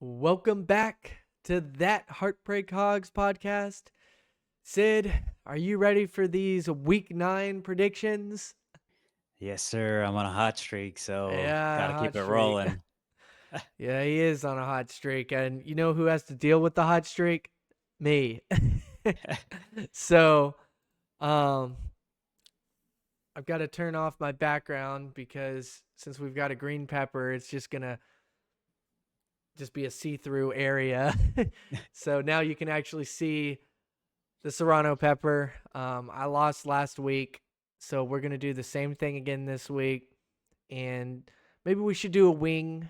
Welcome back to that Heartbreak Hogs podcast. Sid, are you ready for these week 9 predictions? Yes, sir. I'm on a hot streak, so Yeah, gotta keep hot it streak. rolling. Yeah, he is on a hot streak. And you know who has to deal with the hot streak? Me. so, um, I've got to turn off my background because since we've got a green pepper, it's just going to just be a see-through area. So now you can actually see the serrano pepper. I lost last week, so we're gonna do the same thing again this week, and maybe we should do a wing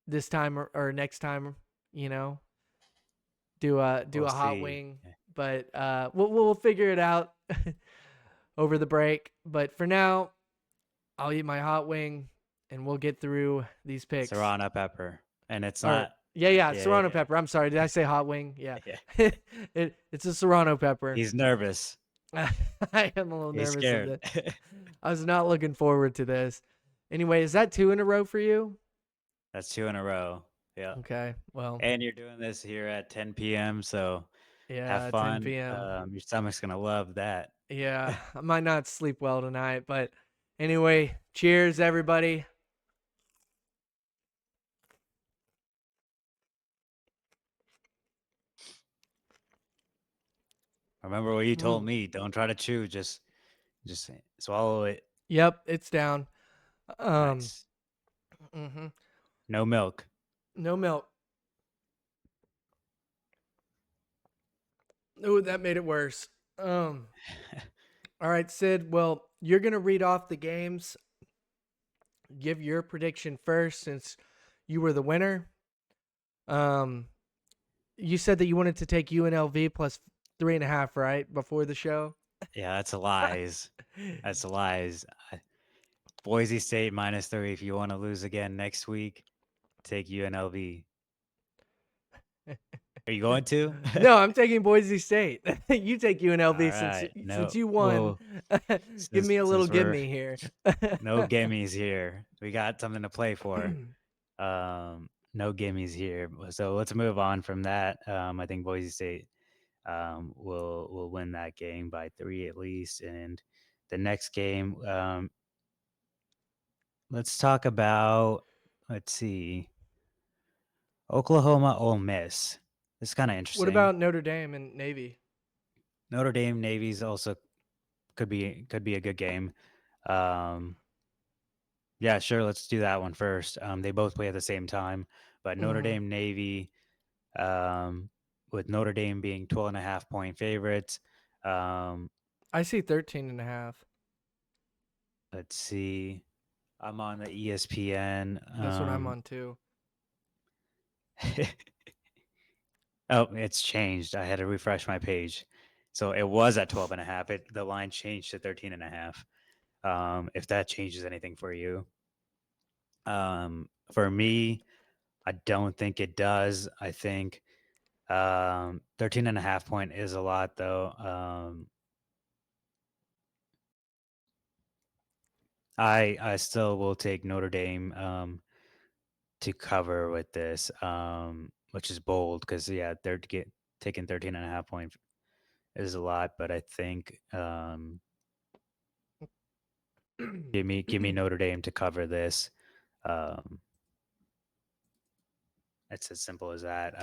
this time or next time. You know, do We'll a hot see. wing, but we'll figure it out over the break. But for now, I'll eat my hot wing, and we'll get through these picks. Serrano pepper. And it's Or not, yeah, yeah, serrano pepper. I'm sorry, did I say hot wing? Yeah, yeah. it's a serrano pepper. He's nervous. I am a little He's nervous of scared. it. I was not looking forward to this. Anyway, is that 2 in a row for you? That's two in a row. Yeah. Okay. Well, And you're doing this here at 10 p.m., so have yeah, fun. 10 p.m. Your stomach's gonna love that. Yeah, I might not sleep well tonight, but anyway, cheers, everybody. Remember what you told Mm. me. Don't try to chew, just swallow it. Yep, it's down. Um, Nice. hmm No milk. No milk. Oh, that made it worse. Um, all right, Sid. Well, you're gonna read off the games. Give your prediction first, since you were the winner. Um, You said that you wanted to take UNLV plus 3.5, right? Before the show? Yeah, that's a lies. That's a lies. Boise State -3. If you want to lose again next week, take UNLV. Are you going to? No, I'm taking Boise State. You take All UNLV since right. since No. you won. Well, Give me a little since we're gimme here. no gimmies here, we got something to play for. No gimmies here. So let's move on from that. I think Boise State will win that game by 3 at least. And the next game, let's talk about. Let's see. Oklahoma, Ole Miss. It's kind of What interesting. about Notre Dame and Navy? Notre Dame, Navy's also could be a good game. Um, yeah, sure. Let's do that one first. They both play at the same time, but Notre Hmm Dame, Navy, um, with Notre Dame being 12.5 point favorites. Um, I see 13.5. let's see. I'm on the ESPN. That's what I'm on too. Oh, it's changed. I had to refresh my page. So it was at 12.5. The line changed to 13.5. If that changes anything for you. For me, I don't think it does. I think 13.5 point is a lot though. I still will take Notre Dame to cover with this, which is bold because yeah, taking 13.5 point is a lot, but I think give me Notre Dame to cover this. Um, it's as simple as that.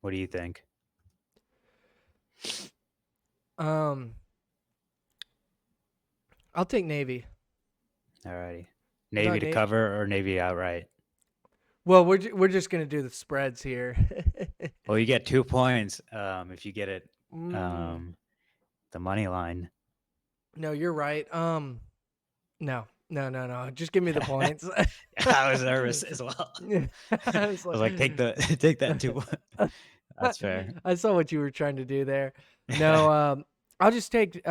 What do you think? um, I'll take Navy. Alrighty, What Navy about to Navy? cover or Navy outright? Well, we're just gonna do the spreads here. Well, you get 2 points if you get it mm, um, the money line. no, you're right. No, no, no, no. Just give me the points. I was nervous as well. I I was was like, like, take that 2. That's fair. I saw what you were trying to do there. No, I'll just take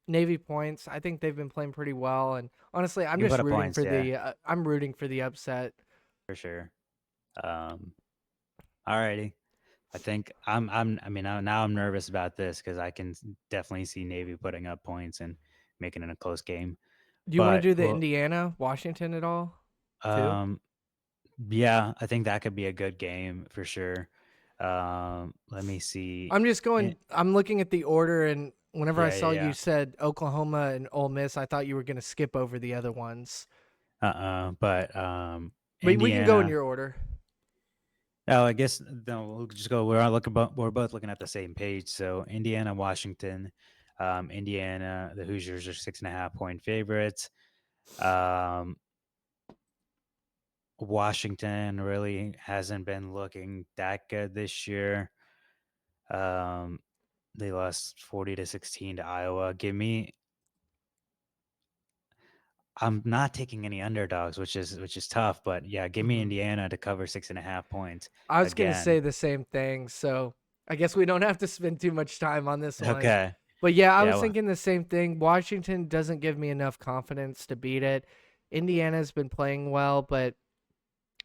Navy points. I think they've been playing pretty well, and honestly, I'm You can just put up rooting points, for yeah, I'm rooting for the upset. for sure. Um, alrighty. I think I mean, now I'm nervous about this because I can definitely see Navy putting up points and making it a close game. Do you want to But do the well, Indiana Washington at all, too? um, Yeah, I think that could be a good game for sure. Let me see. I'm just Eh, going. I'm looking at the order, and whenever I yeah, saw yeah, you yeah. said Oklahoma and Ole Miss, I thought you were gonna skip over the other ones. But But we can go in Indiana. your order. Oh, I guess no. We'll just go. We're all looking. We're both looking at the same page. So Indiana, Washington. Indiana, the Hoosiers are 6.5 point favorites. Um, Washington really hasn't been looking that good this year. Um, they lost 40-16 to Iowa. I'm not taking any underdogs, which is tough, but yeah, give me Mhm. Indiana to cover 6.5 points I was gonna again. say the same thing, so I guess we don't have to spend too much time on this one. Okay. But yeah, I Yeah. was Well, thinking the same thing. Washington doesn't give me enough confidence to beat it. Indiana's been playing well, but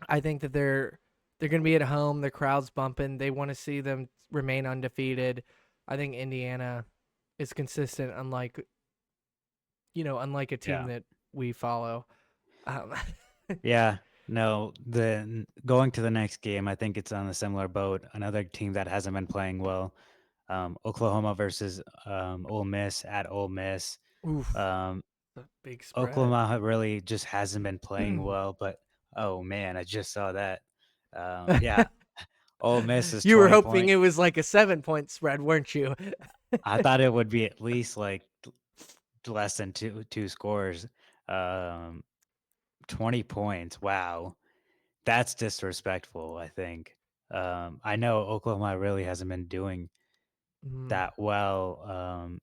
I think that they're going to be at home. The crowd's bumping. They want to see them remain undefeated. I think Indiana is consistent, unlike a team yeah. that we follow. Um, Yeah. No, going to the next game, I think it's on a similar boat. Another team that hasn't been playing well. Oklahoma versus Ole Miss at Ole Miss. oof, Um, a big spread. Oklahoma really just hasn't been playing well, but oh man, I just saw that. Yeah, Ole Miss is You were 20 hoping point. it was like a 7 point spread, weren't you? I thought it would be at least like less than two scores. Um, 20 points. Wow, that's disrespectful. I think. I know Oklahoma really hasn't been doing Mm. that well.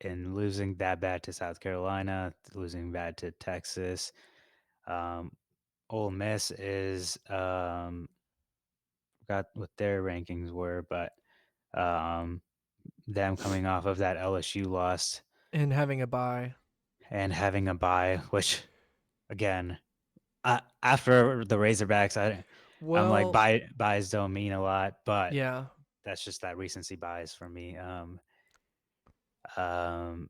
In losing that bad to South Carolina, losing bad to Texas. Um, Ole Miss is forgot what their rankings were, but um, them coming off of that LSU loss And having a bye. and having a bye, which again, after the Razorbacks, I'm like Well, buys don't mean a lot, but yeah. that's just that recency bias for me. Um,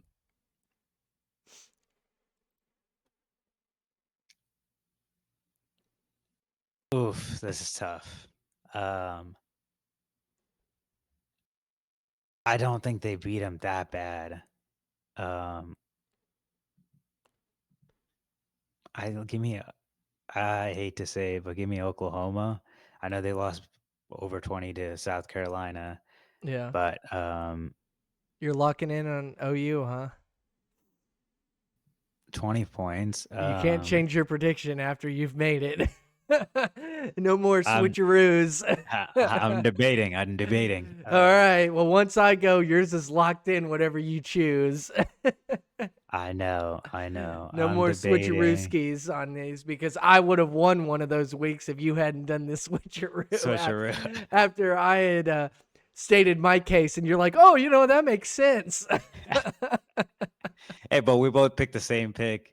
oof, this is tough. Um, I don't think they beat them that bad. Um, I hate to say it, but give me Oklahoma. I know they lost over 20 to South Carolina, Yeah. but You're locking in on OU, huh? 20 points. You can't change your prediction after you've made it. No more I'm switcheroos. I'm debating. I'm debating. All right. Well, once I go, yours is locked in, whatever you choose. I know. I know. No I'm more debating. switcherooskies on these because I would have won one of those weeks if you hadn't done this switcheroo Switcheroo. after I had stated my case, and you're like, "Oh, that makes sense." Hey, but we both picked the same pick.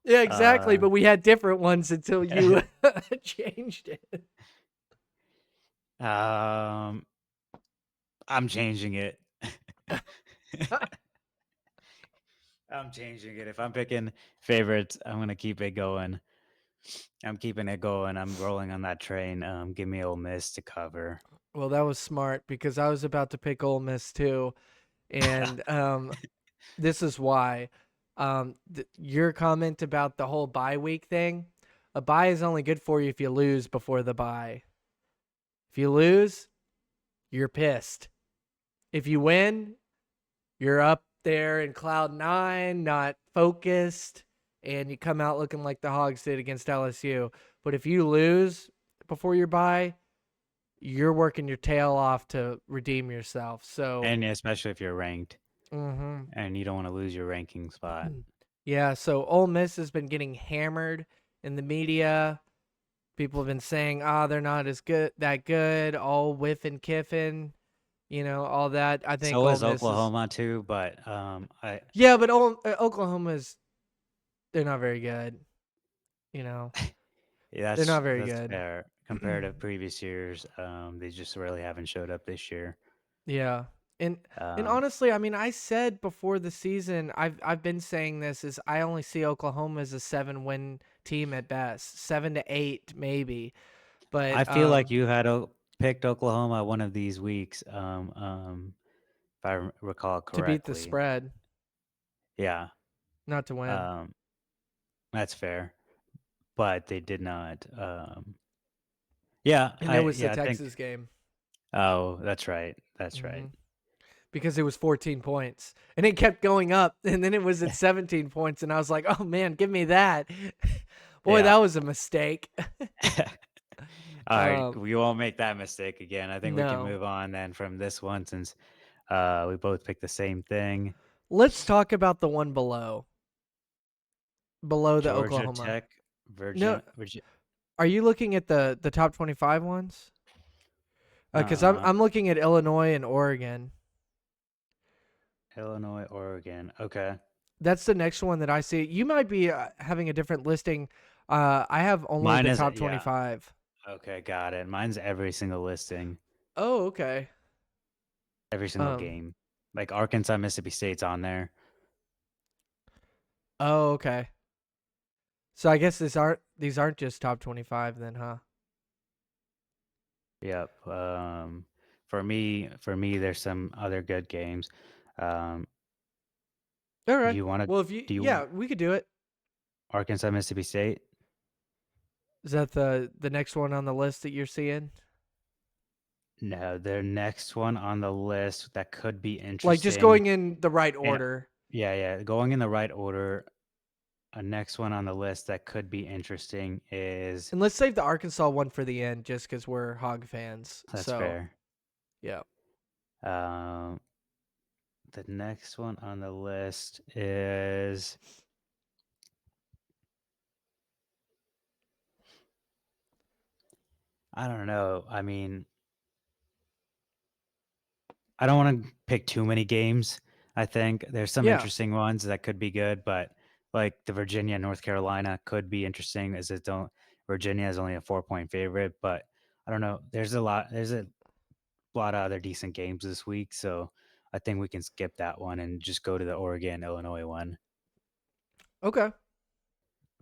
Yeah, exactly. Uh, But we had different ones until you changed it. um, I'm changing it. I'm changing it. If I'm picking favorites, I'm gonna keep it going. I'm keeping it going. I'm rolling on that train. Give me Ole Miss to cover. Well, that was smart because I was about to pick Ole Miss too, and this is why. Your comment about the whole bye week thing, a bye is only good for you if you lose before the bye. If you lose, you're pissed. If you win, you're up there in cloud nine, not focused, and you come out looking like the Hogs did against LSU. But if you lose before your bye, you're working your tail off to redeem yourself. So, And especially if you're ranked mhm. and you don't want to lose your ranking spot. Yeah, so Ole Miss has been getting hammered in the media. People have been saying, "Ah, they're not as good, that good." All whiff and kiffin, all that. I think So Ole is Miss is. Oklahoma too, but I Yeah, but Oklahoma's they're not very good. You know, yeah, they're not very that's good. fair compared to previous years. They just really haven't showed up this year. Yeah. And Um, honestly, I mean, I said before the season, I've been saying this is I only see Oklahoma as a 7-win team at best, 7 to 8 maybe. I But feel like you had picked Oklahoma one of these weeks, if I recall to beat the correctly. spread, Yeah, not to win, um, that's fair, but they did not. Yeah, and it was the I think. Texas game. Oh, that's right. That's right. hmm Because it was 14 points, and it kept going up, and then it was at 17 points, and I was like, "Oh man, give me that!" Boy, Yeah. that was a mistake. All right, um, we won't make that mistake again. I think we can no, move on then from this one since we both picked the same thing. let's talk about the one below the Georgia Oklahoma. Tech, No, Virginia. are you looking at the top 25 ones? Because I'm Uh, I'm looking at Illinois and Oregon. Illinois, Oregon. Okay. That's the next one that I see. You might be having a different listing. I have only Mine the is, top yeah. 25. Okay, got it. Mine's every single listing, Oh, okay. every single Um. game. Like Arkansas, Mississippi State's on there. Oh, okay. So I guess these aren't just top 25 then, huh? Yep. For me, there's some other good games. Um, All do right. you want to? Well, if you Do you yeah, we could do it. Arkansas, Mississippi State? Is that the next one on the list that you're seeing? No, the next one on the list that could be Like just interesting. going in the right And order. yeah, going in the right order. A next one on the list that could be interesting is And let's save the Arkansas one for the end just cuz we're Hog fans. that's So, fair. yeah. Um, the next one on the list is I don't know. I mean, I don't want to pick too many games. I think there's some Yeah. interesting ones that could be good, but like the Virginia North Carolina could be interesting as it don't Virginia is only a 4-point favorite, but I don't know. There's a lot of other decent games this week, so I think we can skip that one and just go to the Oregon Illinois one. Okay.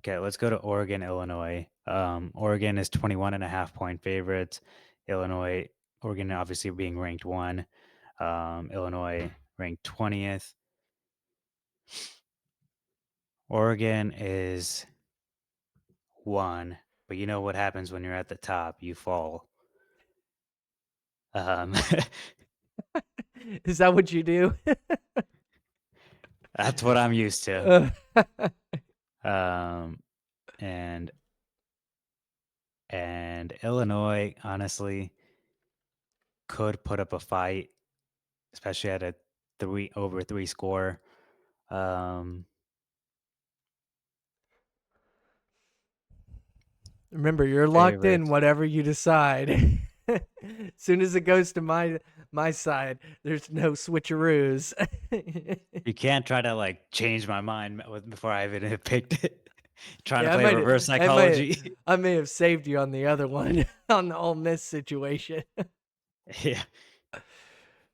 Okay, let's go to Oregon, Illinois. Oregon is 21.5-point favorites. Illinois, Oregon obviously being ranked one. Illinois ranked 20th. Oregon is one, but you know what happens when you're at the top? You fall. Um, Is that what you do? that's what I'm used to. Uh, Um, and Illinois honestly could put up a fight, especially at a 3 score. Um, Remember, you're locked in favorites. whatever you decide. As soon as it goes to my side, there's no switcheroos. You can't try to like change my mind before I even have picked it. Trying to Yeah, play reverse psychology. I may have saved you on the other one on the Ole Miss situation. Yeah,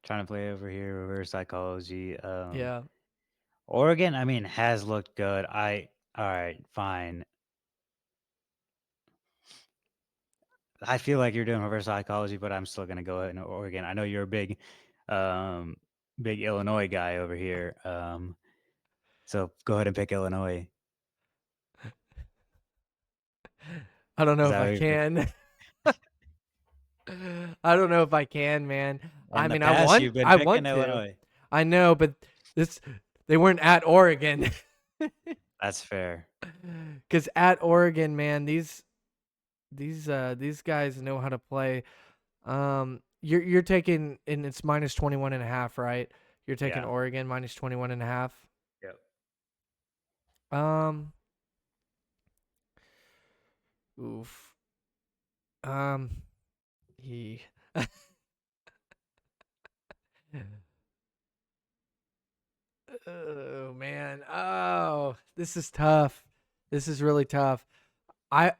trying to play over here reverse psychology. Yeah. Oregon, I mean, has looked good. All right, fine. I feel like you're doing reverse psychology, but I'm still gonna go ahead and Oregon. I know you're a um, big Illinois guy over here. So go ahead and pick Illinois. I don't know Is if that I what you're can. I don't know if I can, man. I in the mean, past you've been I picking want to. Illinois. I know, but this they weren't at Oregon. That's fair. Cuz at Oregon, man, these guys know how to play. You're taking and it's minus 21.5, right? You're taking Yeah. Oregon minus 21.5. Yep. Um, oof. Um, he. Oh man. Oh, this is tough. This is really tough. I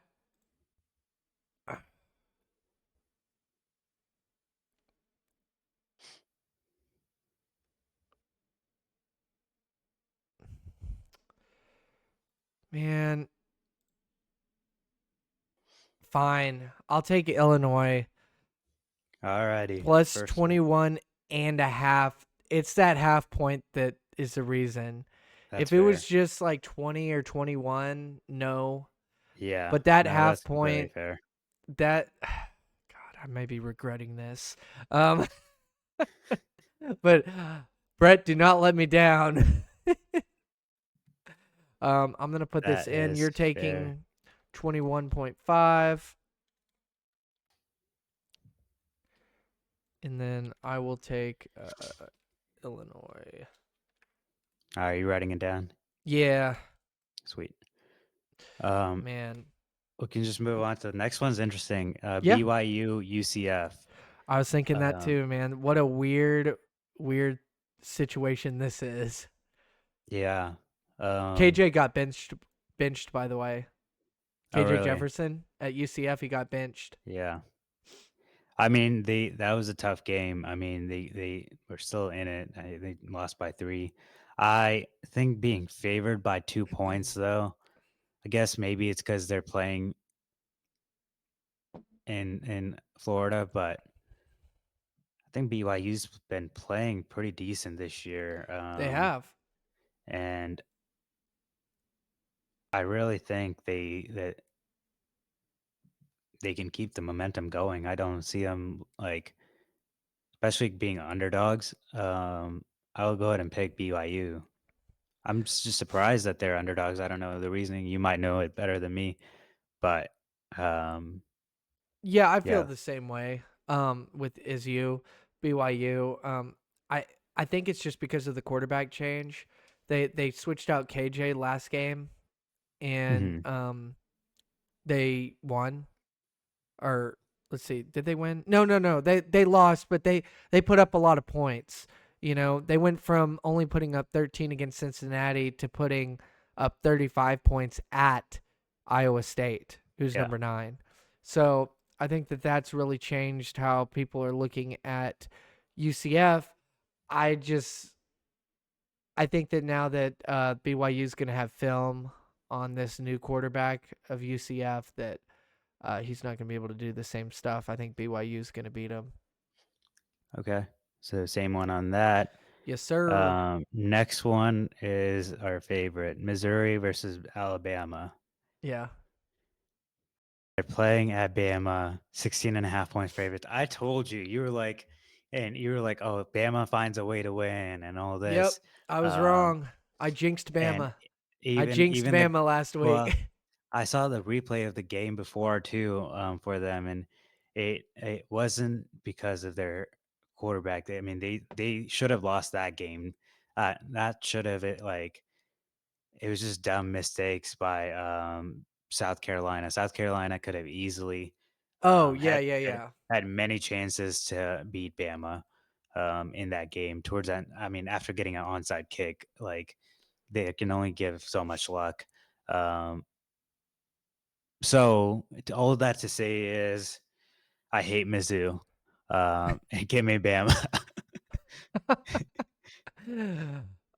Man, fine. I'll take Illinois Alrighty, plus first one. 21 and a half. It's that half point that is the reason. That's If it was fair. just like 20 or 21, no. Yeah, But that no, half that's completely point, fair. that God, I may be regretting this. Um, but Brett, do not let me down. I'm gonna put this That in. is You're fair. taking 21.5, and then I will take Illinois. Are you writing it down? Yeah, Sweet. Um, man. we can just move on to the next one's interesting. Yeah, BYU UCF. I was thinking that Um, too, man. What a weird situation this is. yeah. KJ got benched by the way. Oh KJ really? Jefferson at UCF, he got benched. Yeah. I mean, that was a tough game. I mean, they were still in it. They lost by 3. I think being favored by 2 points, though. I guess maybe it's because they're playing in Florida, but I think BYU's been playing pretty decent this year, They have. and I really think they can keep the momentum going. I don't see them like, especially being underdogs. I'll go ahead and pick BYU. I'm just surprised that they're underdogs. I don't know the reasoning. You might know it better than me, but um, Yeah, I feel yeah. the same way. With is you BYU. I I think it's just because of the quarterback change. They switched out KJ last game, and Hmm. they won. Or let's see, did they win? No, no, no. They lost, but they put up a lot of points. You know, they went from only putting up 13 against Cincinnati to putting up 35 points at Iowa State, who's Yeah. number 9. So, I think that that's really changed how people are looking at UCF. I just I think that now that BYU is going to have film on this new quarterback of UCF, that he's not going to be able to do the same stuff. I think BYU is going to beat him. Okay. So same one on that. Yes, sir. Next one is our favorite, Missouri versus Alabama. Yeah. They're playing at Bama, 16.5 point favorites. I told you, you were like, oh, Bama finds a way to win and all Yep. this. I was Um, wrong. I jinxed and Bama. I even jinxed even the Bama last week. well, I saw the replay of the game before too, for them, and it wasn't because of their quarterback. I mean, they should have lost that game. That should have it was just dumb mistakes by South Carolina. South Carolina could have easily Oh, yeah, had, yeah, had yeah. had many chances to beat Bama in that game. Towards that, I mean, after getting an onside kick, like they can only give so much luck. Um, so all of that to say is, I hate Mizzou. And give me Bama.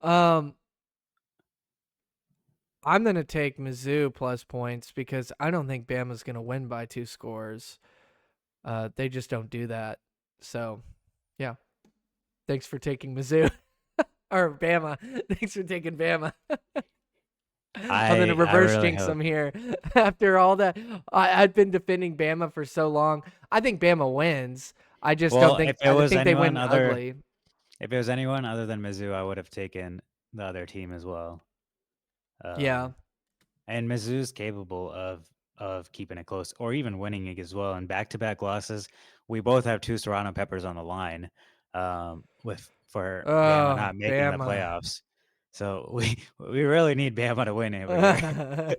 um, I'm going to take Mizzou plus points because I don't think Bama's going to win by 2 scores. They just don't do that. So, yeah. Thanks for taking Mizzou or Bama. Thanks for taking Bama. I'm gonna I reverse really jinx hope. them here. After all that, I've been defending Bama for so long. I think Bama wins. I just don't Well, think. if it I was think they anyone win other ugly. if it was anyone other than Mizzou, I would have taken the other team as well. Yeah. Um, and Mizzou's capable of keeping it close or even winning it as well. And back-to-back losses, we both have 2 Serrano Peppers on the line, with for Bama Oh, not making the Bama. playoffs. So we really need Bama to win over here.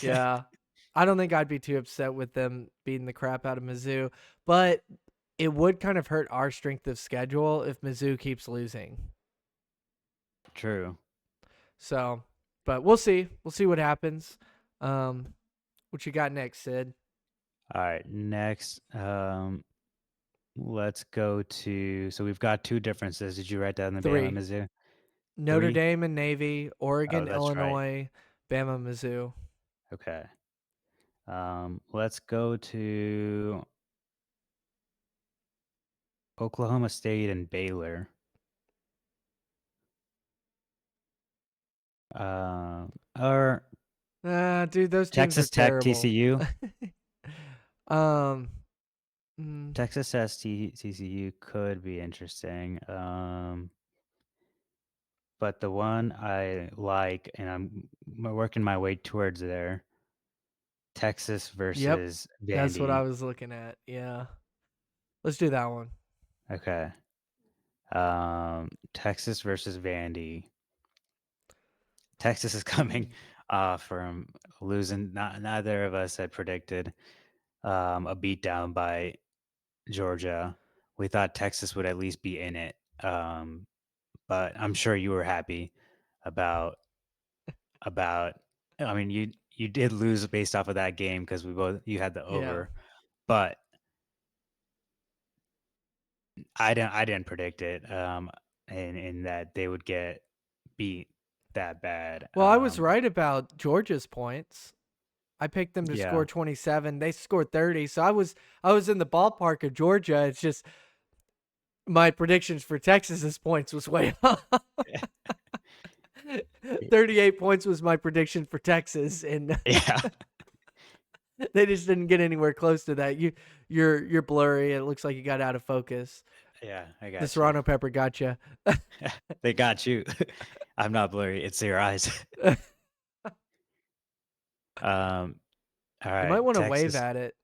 Yeah. I don't think I'd be too upset with them beating the crap out of Mizzou, but it would kind of hurt our strength of schedule if Mizzou keeps losing. True. So, but we'll see. We'll see what happens. Um, what you got next, Sid? All right, next, let's go to so we've got 2 differences. Did you write down the Bama 3. Mizzou? Notre 3? Dame and Navy, Oh, Oregon, that's right. Illinois, Bama, Mizzou. Okay. Let's go to Oklahoma State and Baylor. Or Dude, those teams are Texas Tech, terrible. TCU. um, mm, Texas S TCU could be interesting. But the one I like, and I'm working my way towards there, Texas yep, versus that's what I Vandy. was looking at. Yeah, let's do that one. Okay. Texas versus Vandy. Texas is coming from losing. Neither of us had predicted a beatdown by Georgia. We thought Texas would at least be in it. But I'm sure you were happy about about. I mean, you did lose based off of that game because you had the Yeah. over, but I didn't predict it. In that they would get beat that bad. Well, I was right about Georgia's points. I picked them to Yeah. score 27. They scored 30. So I was in the ballpark of Georgia. It's just my predictions for Texas's points was way off. 38 points was my prediction for Texas, and Yeah. they just didn't get anywhere close to that. You're blurry. It looks like you got out of focus. Yeah, I The got you. Serrano pepper got you. They got you. I'm not blurry. It's your eyes. All You might right, want to wave Texas. at it.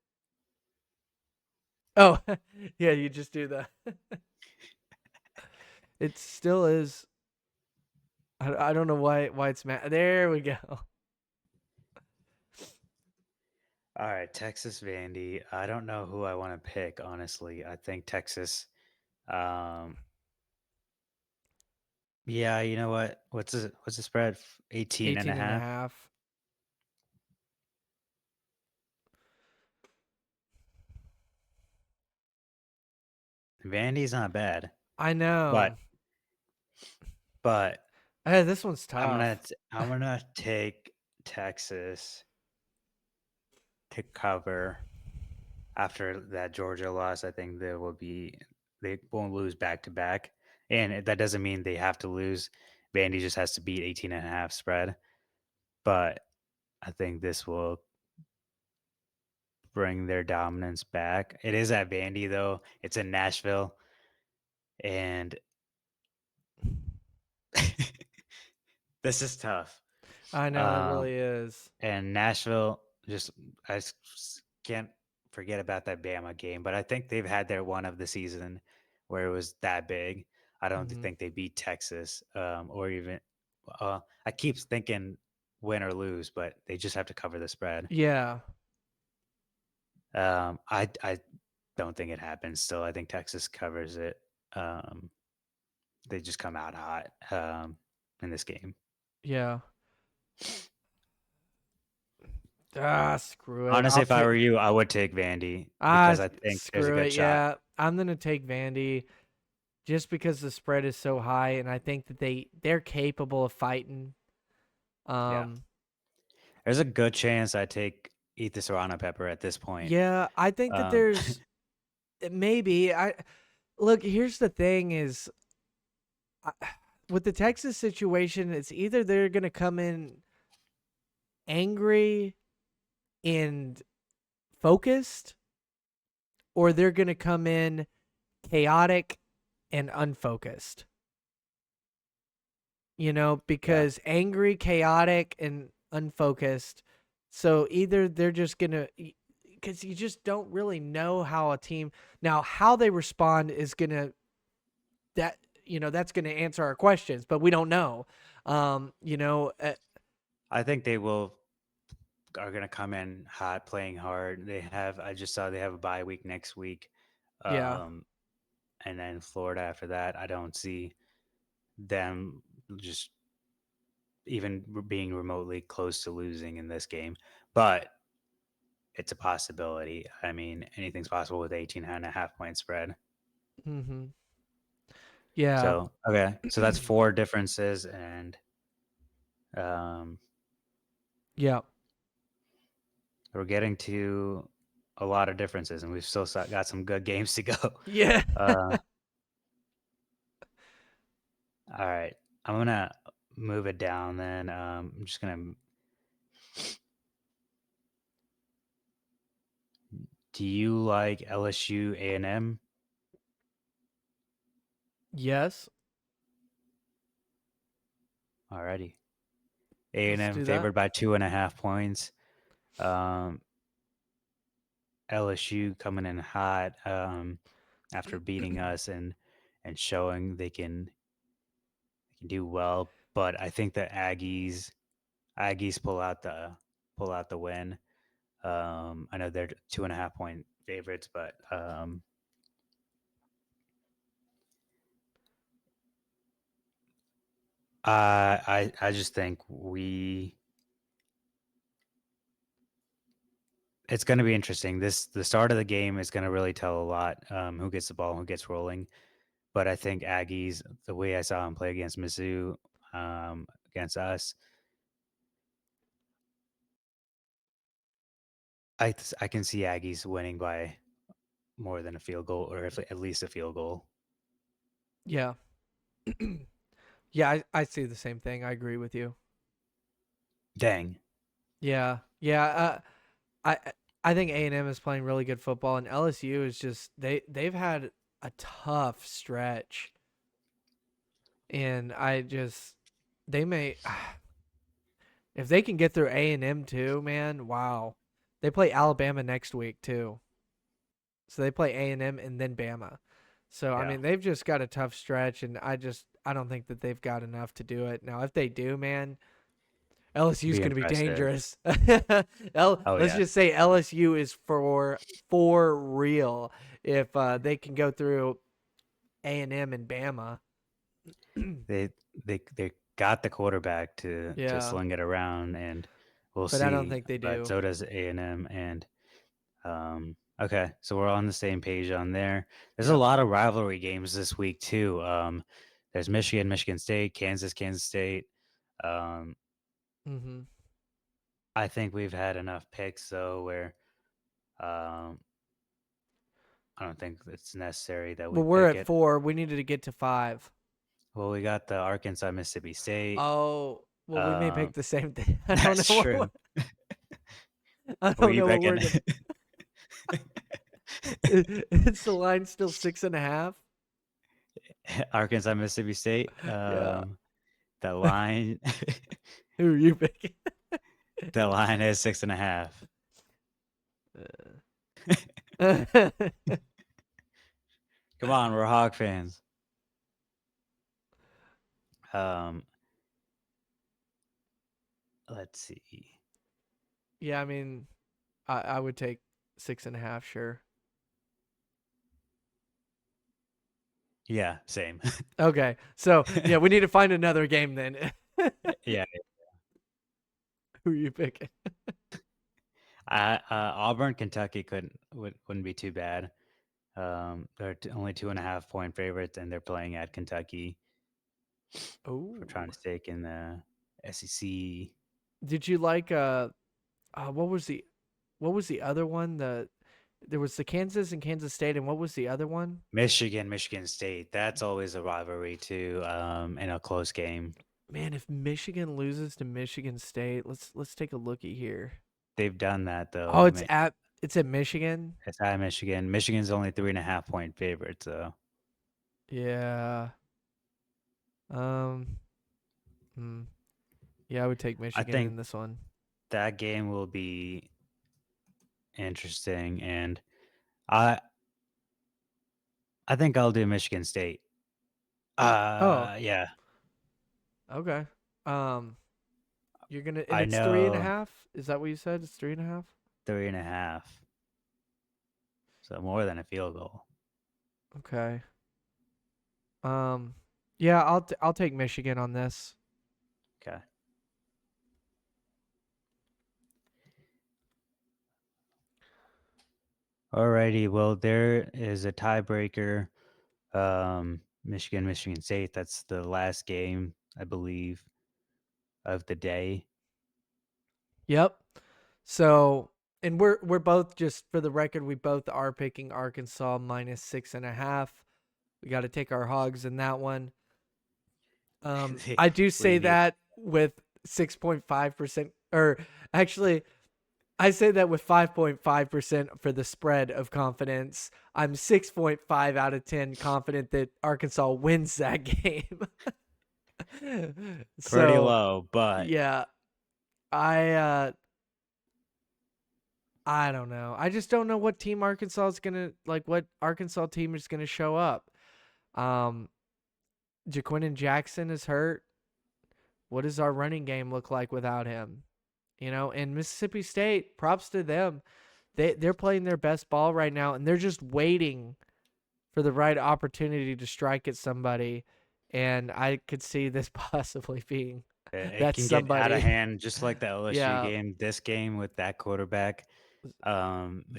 Oh, yeah, you just do that. It still is. I don't know why it's mad. There we go. All right, Texas Vandy. I don't know who I want to pick, honestly. I think Texas. Um, yeah, you know what? What's the spread? 18 and a 18 and a half. half. Vandy's not bad, I know. but but Hey, this one's tough. I'm gonna take Texas to cover after that Georgia loss. I think they won't lose back to back, and that doesn't mean they have to lose. Vandy just has to beat 18 and a half spread, but I think this will bring their dominance back. It is at Vandy though. It's in Nashville, and this is tough. I know it Um, really is. and Nashville can't forget about that Bama game, but I think they've had their one of the season where it was that big. I don't Hmm. think they beat Texas, or even. I keep thinking win or lose, but they just have to cover the spread. Yeah. I don't think it happens. Still, I think Texas covers it. Um, they just come out hot in this game. Yeah. Screw it. Honestly, I'll if I take were you, I would take Vandy because I think there's a screw good it. shot. Yeah. I'm gonna take Vandy just because the spread is so high, and I think that they're capable of fighting. Yeah. Um, There's a good chance I eat the serrano pepper at this point. yeah, I think that Um, there's maybe I look. Here's the thing: is I, with the Texas situation, it's either they're gonna come in angry and focused, or they're gonna come in chaotic and unfocused. yeah, Because angry, chaotic, and unfocused. So either they're just gonna, because you just don't really know how a team now how they respond is gonna that's gonna answer our questions, but we don't know. Um, you know, uh, I think they are gonna come in hot, playing hard. I just saw they have a bye week next week, yeah, um, and then Florida after that. I don't see them just even being remotely close to losing in this game, but it's a possibility. I mean, anything's possible with 18 and a half point spread. mm-hmm. Yeah, So, okay. So that's four differences. And um, Yeah. We're getting to a lot of differences, and we've still got some good games to go. Yeah. Uh, all right, I'm gonna move it down. Then I'm just gonna. Do you like LSU A&M? Yes. Alrighty, Let's A&M do that. favored by 2.5 points. Um, LSU coming in hot after beating us and showing they can do well. But I think the Aggies pull out the win. I know they're 2.5 point favorites, but I just think it's going to be interesting. The start of the game is going to really tell a lot who gets the ball, who gets rolling. But I think Aggies, the way I saw him play against Mizzou, against us, I can see Aggies winning by more than a field goal, or if, at least a field goal. Yeah. Yeah, I see the same thing. I agree with you. Dang. Yeah. Yeah. I think A&M is playing really good football, and LSU is just they've had a tough stretch, and I just they may if they can get through A&M too, man. Wow, they play Alabama next week too, so they play A&M and then Bama. So I Yeah. mean they've just got a tough stretch, and I don't think that they've got enough to do it. Now if they do, man, LSU's Be going to be impressive. dangerous. Oh, Let's yeah. just say LSU is for real if they can go through A&M and Bama. They they got the quarterback to Yeah, sling it around, and we'll but I don't see. think they But do. so does A&M, and okay, so we're on the same page on there. There's a Yep. lot of rivalry games this week too. There's Michigan State, Kansas State. Um, Hmm. I think we've had enough picks though where um, I don't think it's necessary that we Well, we're pick at it. 4. We needed to get to 5. Well, we got the Arkansas Mississippi State. Oh, well, we may Um, pick the same thing. I don't that's know true. I Who are don't you know what picking? we're gonna. It's the line still 6.5. Arkansas Mississippi State. Yeah. The line Who are you picking? the line is 6.5. Come on, we're Hog fans. Um, let's see. Yeah, I mean, I would take 6.5, sure. Yeah, same. Okay, so yeah, we need to find another game then. Yeah, Who are you picking? Auburn, Kentucky wouldn't be too bad. They're only 2.5 point favorites, and they're playing at Kentucky for trying Oh, to stake in the SEC. did you like what was the other one? There was the Kansas and Kansas State, and what was the other one? Michigan State. That's always a rivalry too. In a close game, Man, if Michigan loses to Michigan State, let's take a looky here. they've done that Oh, though. it's at Michigan. It's at Michigan. Michigan's only 3.5 point favorites, so Yeah. Um. Hmm. Yeah, I would take I Michigan think in this one. that game will be interesting. And I I think I'll do Michigan State. Oh, Yeah, okay. You're gonna and I it's three and a know half. Is that what you said? It's 3.5. 3.5, so more than a field goal. Okay. Um. Yeah, I'll take Michigan on this. Okay. Alrighty. Well, there is a tiebreaker. Michigan State. That's the last game, I believe, of the day. Yep. So, and we're both, just for the record, we both are picking Arkansas -6.5. We got to take our hogs in that one. I do We say need. that with 6.5%, or actually, I say that with 5.5% for the spread of confidence. I'm 6.5 out of 10 confident that Arkansas wins that game. Pretty So, low, but yeah, I I don't know. I just don't know what team Arkansas is gonna, like, what Arkansas team is gonna show up. Um, Jaquindon Jackson is hurt. What does our running game look like without him? And Mississippi State, props to them. They're playing their best ball right now, and they're just waiting for the right opportunity to strike at somebody. And I could see this possibly being it that can get out of somebody. hand, just like the LSU Yeah. game. This game with that quarterback,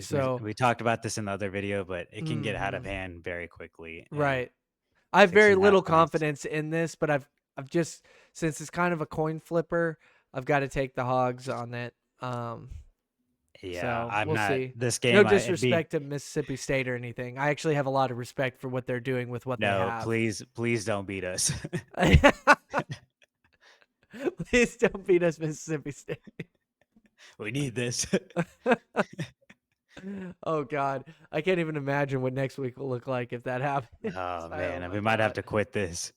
So, we talked about this in the other video, but it can get out of mhm, hand very quickly. And right. I have six very and a half little points. confidence in this, but I've just, since it's kind of a coin flipper, I've got to take the hogs on it. Yeah, So I'm we'll not see. this No game. It'd be disrespect to Mississippi State or anything. I actually have a lot of respect for what they're doing with what they no. have. Please don't beat us. Please don't beat us, Mississippi State. We need this. Oh God, I can't even imagine what next week will look like if that happens. Oh Oh man, my we might have God. to quit this.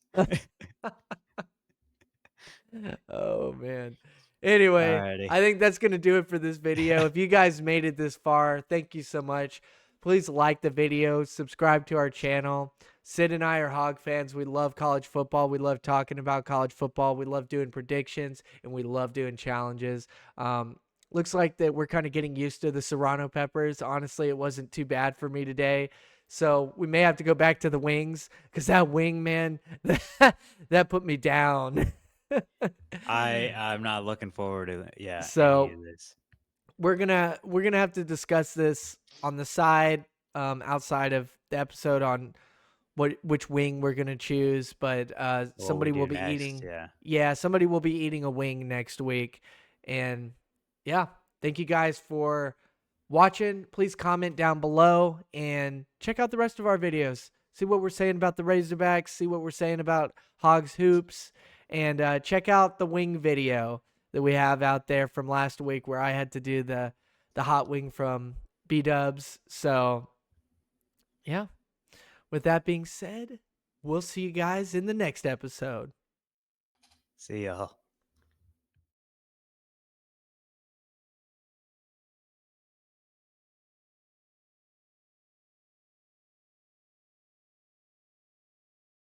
Oh man. Anyway, Alrighty. I think that's going to do it for this video. If you guys made it this far, thank you so much. Please like the video, subscribe to our channel. Sid and I are Hog fans. We love college football. We love talking about college football. We love doing predictions, and we love doing challenges. Looks like that we're kind of getting used to the Serrano peppers. Honestly, it wasn't too bad for me today. So we may have to go back to the wings, because that wing, man, that put me down. I'm not looking forward to any So of this. we're gonna have to discuss this on the side, outside of the episode, on which wing we're gonna choose. But What we somebody will do be next, eating, yeah. yeah, somebody will be eating a wing next week. And yeah, thank you guys for watching. Please comment down below and check out the rest of our videos. See what we're saying about the Razorbacks, see what we're saying about Hogs Hoops, and check out the wing video that we have out there from last week, where I had to do the hot wing from B-Dubs. So yeah, with that being said, we'll see you guys in the next episode. See y'all.